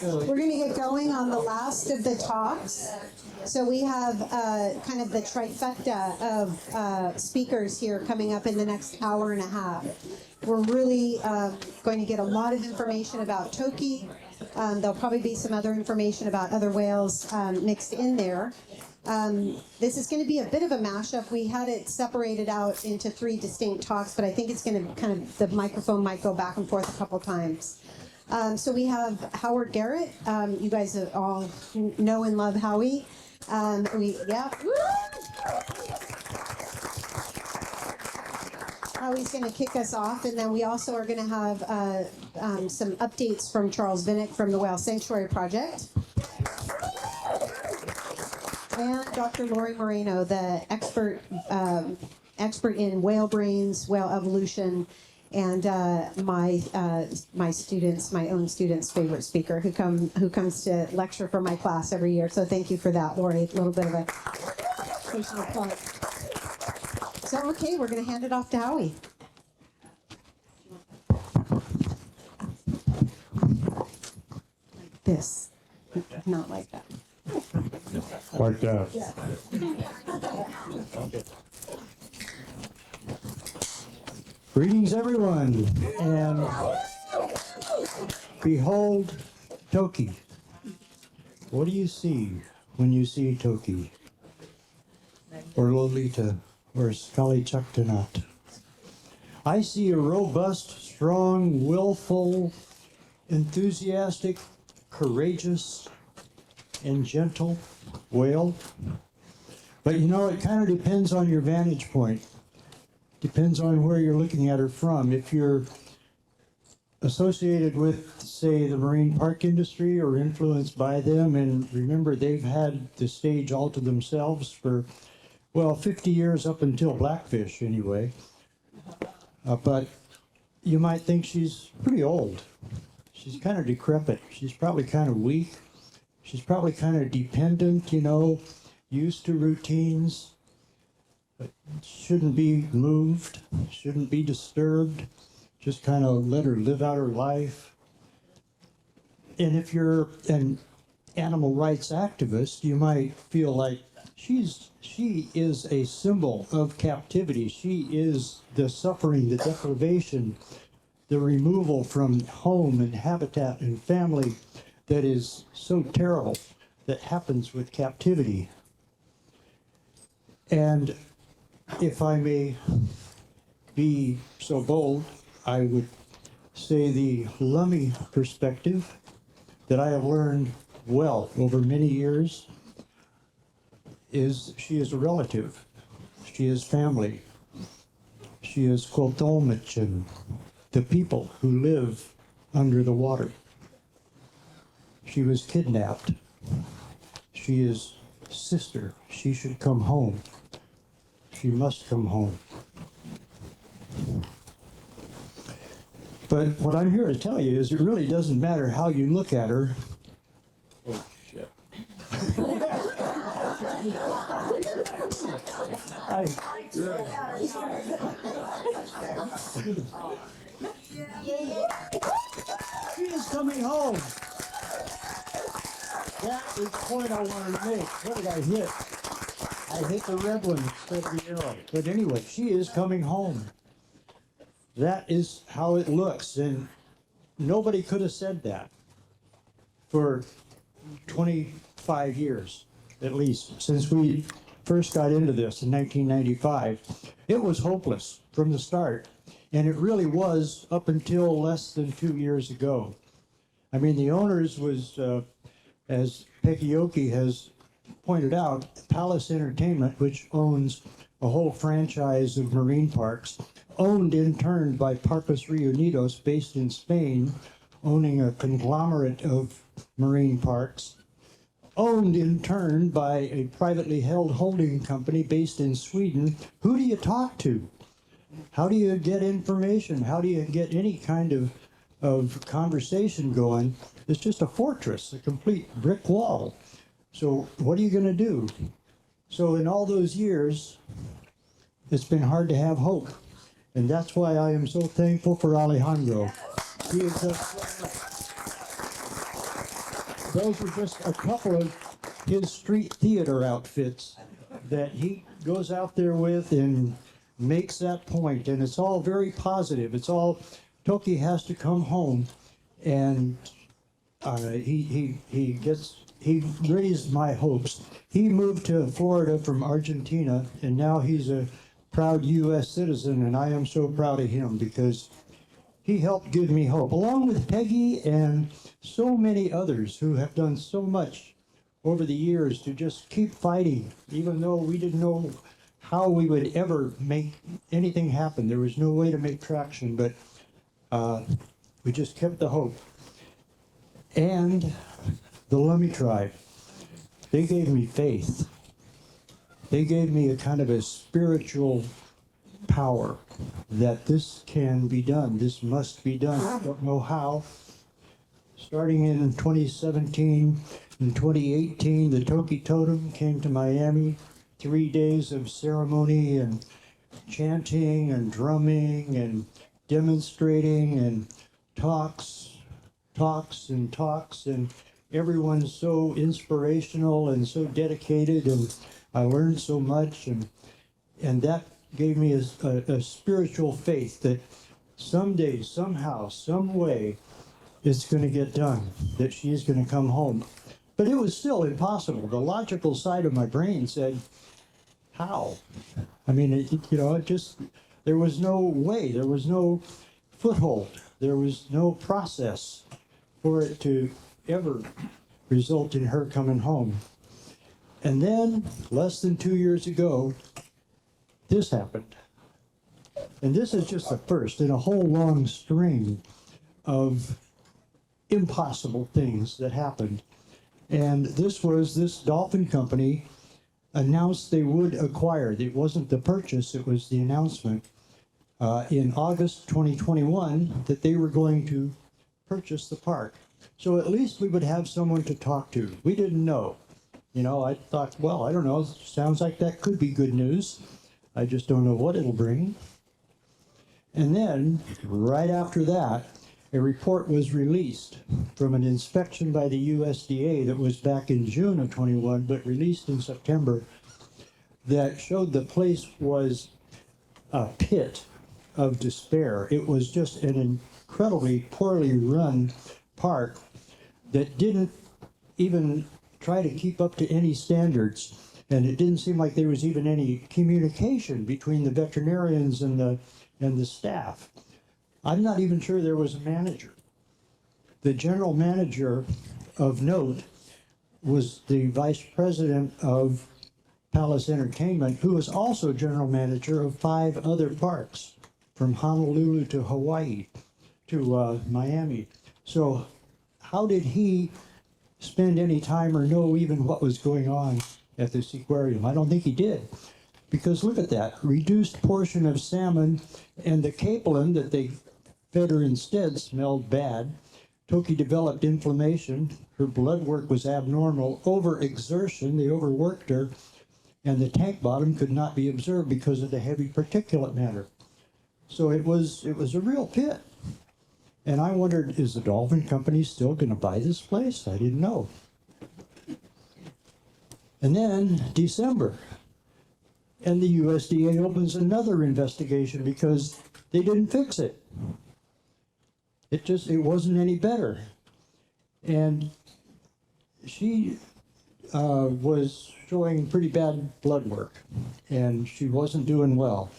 We're going to get going on the last of the talks. So we have kind of the trifecta of speakers here coming up in the next hour and a half. We're really going to get a lot of information about Toki. There'll probably be some other information about other whales mixed in there. This is going to be a bit of a mashup. We had it separated out into 3 distinct talks, but I think it's going to kind of, the microphone might go back and forth a couple times. So we have Howard Garrett. You guys all know and love Howie. Howie's going to kick us off, and then we also are going to have some updates from Charles Vinnick from the Whale Sanctuary Project. And Dr. Lori Moreno, the expert in whale brains, whale evolution, and my own students' favorite speaker who comes to lecture for my class every year. So thank you for that, Lori. A little bit of a personal plug. So okay, we're going to hand it off to Howie. Like this, not like that. Like that. Yeah. Greetings, everyone, and behold Toki. What do you see when you see Toki, or Lolita, or Scalicectonat? I see a robust, strong, willful, enthusiastic, courageous, and gentle whale. But you know, it kind of depends on your vantage point. Depends on where you're looking at her from. If you're associated with, say, the marine park industry or influenced by them, and remember, they've had the stage all to themselves for, well, 50 years up until Blackfish, anyway. But you might think she's pretty old. She's kind of decrepit. She's probably kind of weak. She's probably kind of dependent, you know, used to routines. But shouldn't be moved, shouldn't be disturbed, just kind of let her live out her life. And if you're an animal rights activist, you might feel like she is a symbol of captivity. She is the suffering, the deprivation, the removal from home and habitat and family that is so terrible that happens with captivity. And if I may be so bold, I would say the Lummi perspective that I have learned well over many years is she is a relative. She is family. She is Quotolmichin, the people who live under the water. She was kidnapped. She is sister. She should come home. She must come home. But what I'm here to tell you is it really doesn't matter how you look at her. Oh, shit. She is coming home. That is the point I wanted to make. What did I hit? I hit the red one instead of the arrow. But anyway, she is coming home. That is how it looks. And nobody could have said that for 25 years, at least, since we first got into this in 1995. It was hopeless from the start. And it really was up until less than 2 years ago. I mean, the owners was, as Pekioki has pointed out, Palace Entertainment, which owns a whole franchise of marine parks, owned in turn by Parques Reunidos, based in Spain, owning a conglomerate of marine parks, owned in turn by a privately held holding company based in Sweden. Who do you talk to? How do you get information? How do you get any kind of conversation going? It's just a fortress, a complete brick wall. So what are you going to do? So in all those years, it's been hard to have hope. And that's why I am so thankful for Alejandro. He is those are just a couple of his street theater outfits that he goes out there with and makes that point, and it's all very positive. It's all Toki has to come home, and he raised my hopes. He moved to Florida from Argentina, and now he's a proud U.S. citizen, and I am so proud of him because he helped give me hope, along with Peggy and so many others who have done so much over the years to just keep fighting, even though we didn't know how we would ever make anything happen. There was no way to make traction, but we just kept the hope. And the Lummi tribe, they gave me faith. They gave me a kind of a spiritual power that this can be done. This must be done. I don't know how. Starting in 2017 and 2018, the Toki Totem came to Miami. 3 days of ceremony and chanting and drumming and demonstrating and talks, and everyone's so inspirational and so dedicated, and I learned so much, and that gave me a spiritual faith that someday, somehow, some way, it's going to get done, that she's going to come home. But it was still impossible. The logical side of my brain said, how? I mean, it just, there was no way, there was no foothold, there was no process for it to ever result in her coming home. And then, less than 2 years ago, this happened. And this is just the first in a whole long string of impossible things that happened. And this dolphin company announced they would acquire. It wasn't the purchase, it was the announcement in August 2021 that they were going to purchase the park. So at least we would have someone to talk to. We didn't know. I thought, well, I don't know, sounds like that could be good news. I just don't know what it'll bring. And then, right after that, a report was released from an inspection by the USDA that was back in June of 21, but released in September, that showed the place was a pit of despair. It was just an incredibly poorly run park that didn't even try to keep up to any standards. And it didn't seem like there was even any communication between the veterinarians and the staff. I'm not even sure there was a manager. The general manager of note was the vice president of Palace Entertainment, who was also general manager of 5 other parks, from Honolulu to Hawaii to Miami. So how did he spend any time or know even what was going on at this aquarium? I don't think he did. Because look at that, reduced portion of salmon, and the capelin that they fed her instead smelled bad. Toki developed inflammation. Her blood work was abnormal. Overexertion, they overworked her, and the tank bottom could not be observed because of the heavy particulate matter. So it was a real pit. And I wondered, is the dolphin company still going to buy this place? I didn't know. And then December, and the USDA opens another investigation because they didn't fix it. It wasn't any better. And she was showing pretty bad blood work, and she wasn't doing well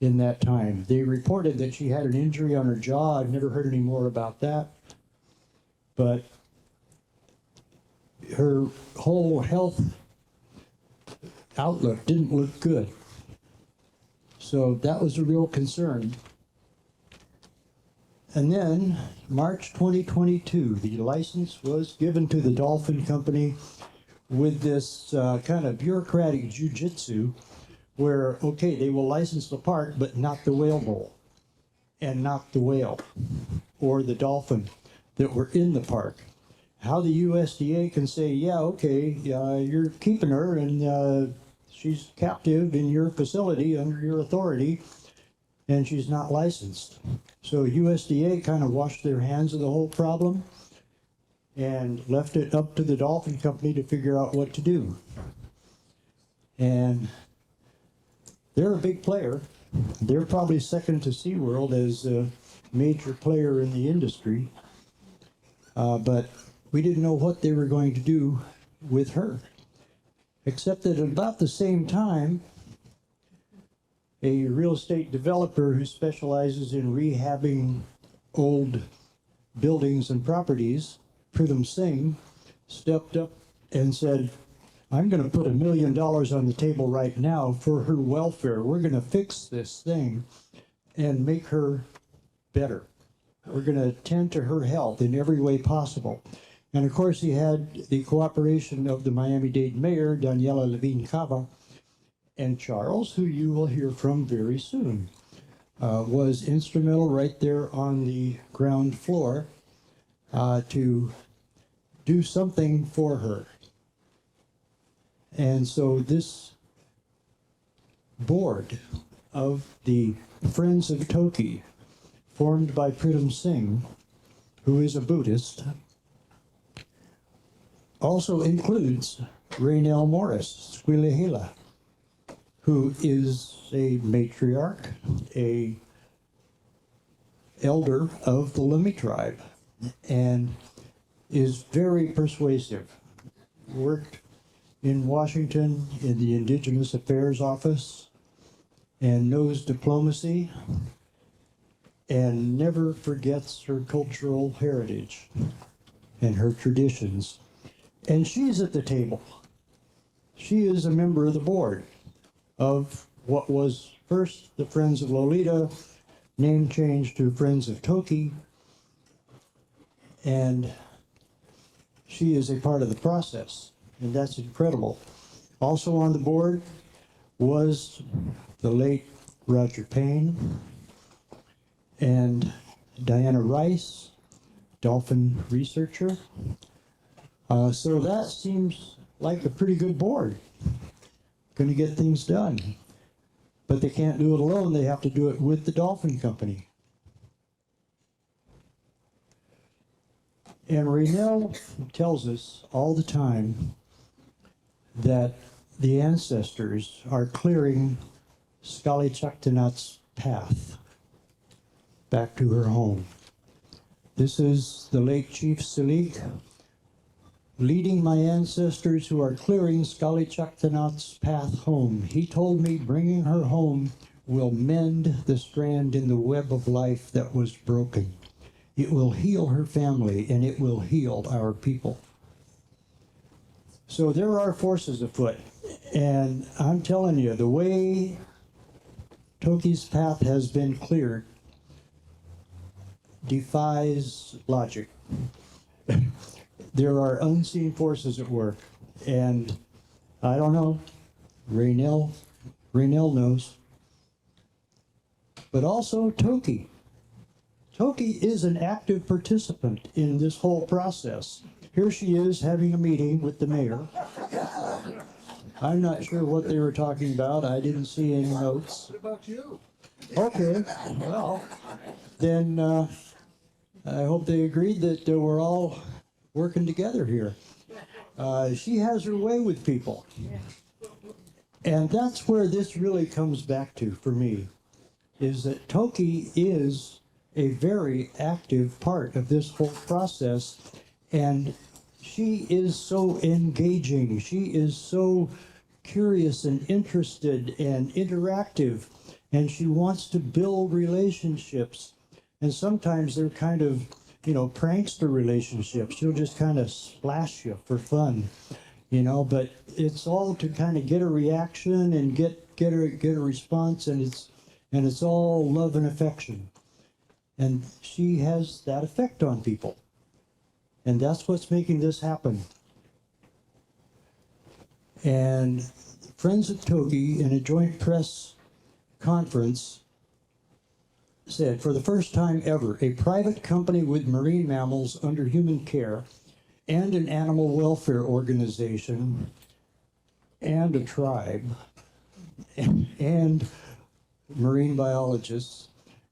in that time. They reported that she had an injury on her jaw. I've never heard any more about that. But her whole health outlook didn't look good. So that was a real concern. And then, March 2022, the license was given to the dolphin company with this kind of bureaucratic jujitsu where, okay, they will license the park, but not the whale bowl, and not the whale or the dolphin that were in the park. How the USDA can say, yeah, okay, you're keeping her and she's captive in your facility under your authority, and she's not licensed. So USDA kind of washed their hands of the whole problem. and left it up to the dolphin company to figure out what to do. And they're a big player. They're probably second to SeaWorld as a major player in the industry. But we didn't know what they were going to do with her. Except that at about the same time, a real estate developer who specializes in rehabbing old buildings and properties, Pritam Singh, stepped up and said, I'm going to put $1 million on the table right now for her welfare. We're going to fix this thing and make her better. We're going to attend to her health in every way possible. And of course, he had the cooperation of the Miami-Dade mayor, Daniela Levine Cava, and Charles, who you will hear from very soon, was instrumental right there on the ground floor to do something for her. And so this board of the Friends of Tokitae, formed by Pritam Singh, who is a Buddhist, also includes Raynell Morris, Squilahila, who is a matriarch, a elder of the Lummi tribe, and is very persuasive. Worked in Washington in the Indigenous Affairs Office and knows diplomacy and never forgets her cultural heritage and her traditions. And she's at the table. She is a member of the board of what was first the Friends of Lolita, name change to Friends of Toki, and she is a part of the process, and that's incredible. Also on the board was the late Roger Payne and Diana Rice, dolphin researcher. So that seems like a pretty good board. Going to get things done. But they can't do it alone. They have to do it with the dolphin company. And Raynell tells us all the time that the ancestors are clearing Scully Chaktanat's path back to her home. This is the late Chief Salik leading my ancestors who are clearing Scully Chaktanat's path home. He told me bringing her home will mend the strand in the web of life that was broken. It will heal her family, and it will heal our people. So there are forces afoot, and I'm telling you, the way Toki's path has been cleared defies logic. There are unseen forces at work, and I don't know, Raynell knows, but also Toki. Toki is an active participant in this whole process. Here she is having a meeting with the mayor. I'm not sure what they were talking about. I didn't see any notes. What about you? Okay, well, then I hope they agreed that we're all working together here. She has her way with people. And that's where this really comes back to for me, is that Toki is a very active part of this whole process, and she is so engaging. She is so curious and interested and interactive, and she wants to build relationships. And sometimes they're kind of, prankster relationships. She'll just kind of splash you for fun, but it's all to kind of get a reaction and get a response, and it's all love and affection. And she has that effect on people. And that's what's making this happen. And Friends of Toki, in a joint press conference, said, for the first time ever, a private company with marine mammals under human care and an animal welfare organization and a tribe and marine biologists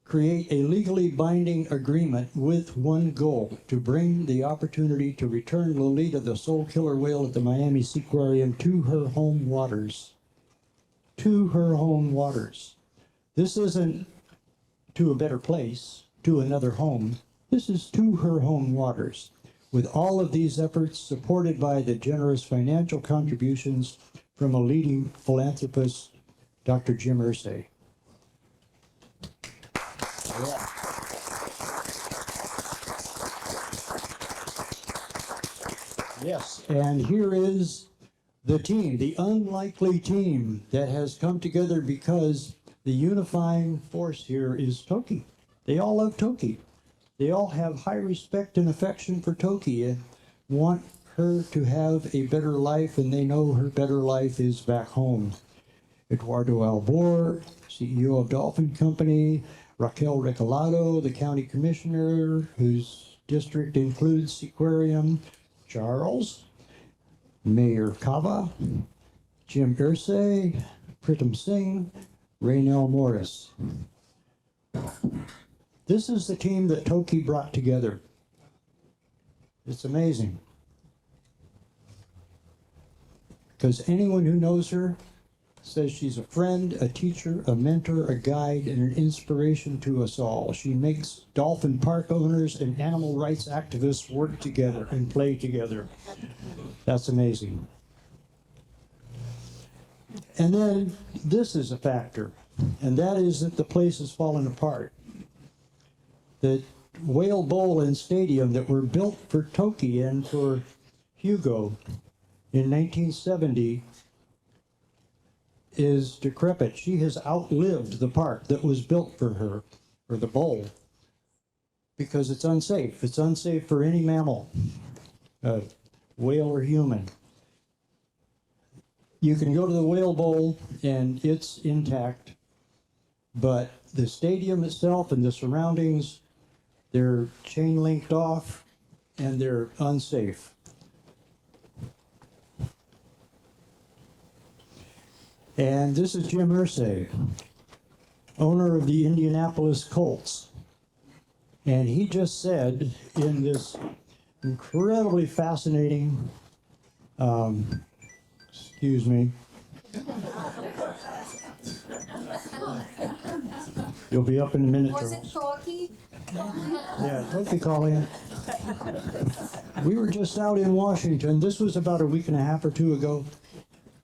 create a legally binding agreement with one goal: to bring the opportunity to return Lolita, the soul killer whale at the Miami Seaquarium, to her home waters. To her home waters. This isn't to a better place, to another home. This is to her home waters. With all of these efforts supported by the generous financial contributions from a leading philanthropist, Dr. Jim Irsay. Yeah. Yes, and here is the team, the unlikely team that has come together because the unifying force here is Toki. They all love Toki. They all have high respect and affection for Toki and want her to have a better life, and they know her better life is back home. Eduardo Albor, CEO of Dolphin Company, Raquel Recolado, the county commissioner, whose district includes Seaquarium, Charles, Mayor Kava, Jim Irsay, Pritam Singh, Raynell Morris. This is the team that Toki brought together. It's amazing. Because anyone who knows her says she's a friend, a teacher, a mentor, a guide, and an inspiration to us all. She makes dolphin park owners and animal rights activists work together and play together. That's amazing. And then this is a factor, and that is that the place has fallen apart. The whale bowl and stadium that were built for Toki and for Hugo in 1970 is decrepit. She has outlived the park that was built for her, or the bowl, because it's unsafe. It's unsafe for any mammal, whale or human. You can go to the whale bowl and it's intact, but the stadium itself and the surroundings, they're chain linked off and they're unsafe. And this is Jim Irsay, owner of the Indianapolis Colts. And he just said in this incredibly fascinating, excuse me. You'll be up in a minute. Was it Toki? Yeah, Toki calling. We were just out in Washington. This was about a week and a half or two ago.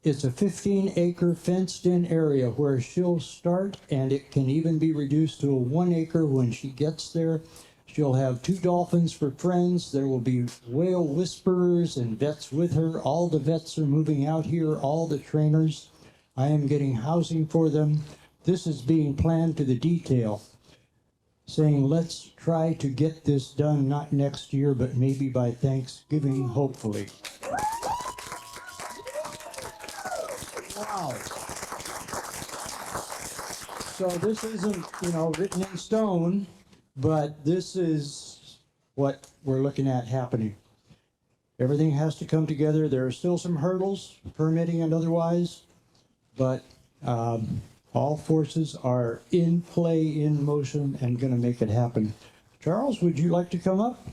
It's a 15-acre fenced-in area where she'll start, and it can even be reduced to a 1 acre when she gets there. She'll have 2 dolphins for friends. There will be whale whisperers and vets with her. All the vets are moving out here, all the trainers. I am getting housing for them. This is being planned to the detail, saying let's try to get this done not next year, but maybe by Thanksgiving, hopefully. Wow. So this isn't, written in stone, but this is what we're looking at happening. Everything has to come together. There are still some hurdles, permitting and otherwise, but all forces are in play, in motion, and going to make it happen. Charles, would you like to come up?